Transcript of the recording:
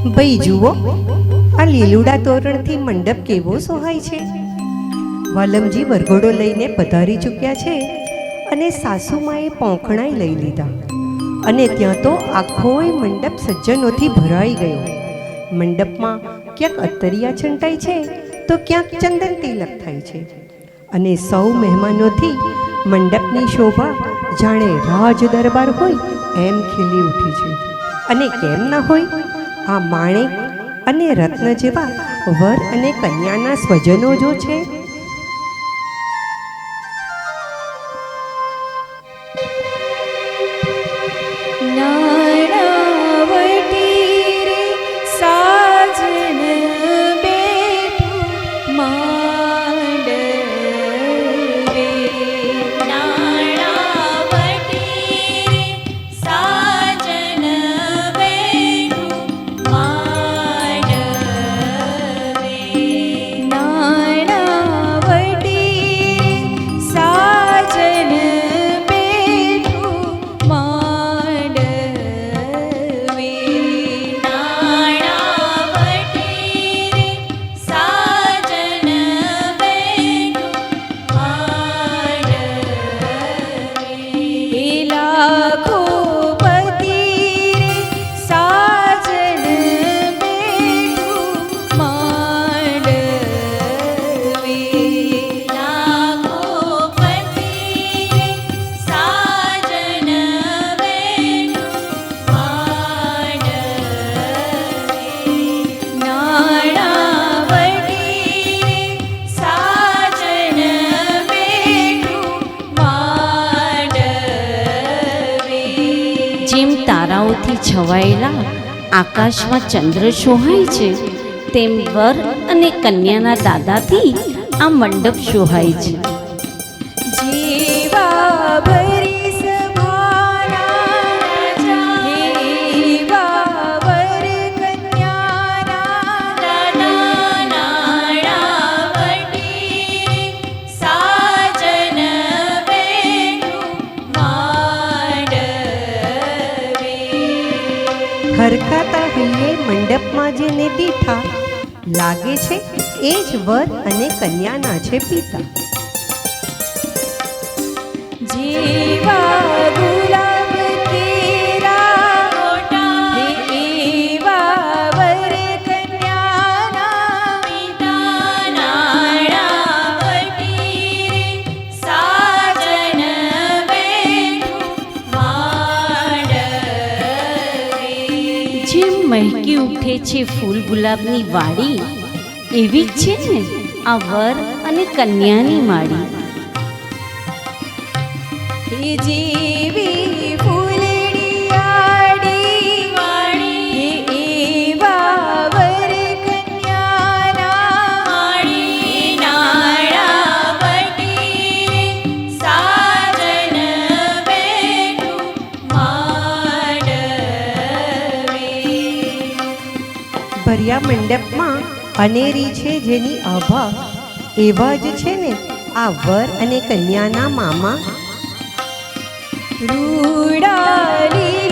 ભાઈ જુઓ, આ લીલુડા તોરણથી મંડપ કેવો સોહાય છે. વાલમજી વરઘોડો લઈને પધારી ચૂક્યા છે અને સાસુમાએ પોંખણાઈ લઈ લીધા અને ત્યાં તો આખોય મંડપ સજ્જનોથી ભરાઈ ગયો. મંડપમાં ક્યાંક અત્તરિયા છંટાય છે તો ક્યાંક ચંદન તિલક થાય છે અને સૌ મહેમાનોથી મંડપની શોભા જાણે રાજ દરબાર હોય એમ ખીલી ઉઠી છે. અને કેમ ના હોય, આ માણેક અને રત્ન જેવા વર અને કન્યાના સ્વજનો જો છે. જેમ તારાઓથી છવાયેલા આકાશમાં ચંદ્ર શોહાય છે, તેમ વર અને કન્યાના દાદાથી આ મંડપ શોહાય છે. હરખાતા હૈયે મંડપમાં જેને દીઠા, લાગે છે એ જ વર અને કન્યાના છે પિતા. જેવા ગુલાબ કેરા મોટા એવા વર કન્યાના પિતા. નાણાવટી સાજન બેઠું માંડવે. જેમ મહેકી ઉઠે છે ફૂલ ગુલાબની વાડી, એવી જ છે ને આ વર અને કન્યાની માડી. જેવી ફૂલડી આડી વાડી એવા વર કન્યાના માડી. નાણાવટી સાજન બેઠું માંડવે. ભર્યા મંડપમાં અનેરી છે જેની આભા, એવા જ છે ને આ વર અને કન્યાના મામા. રૂડાલી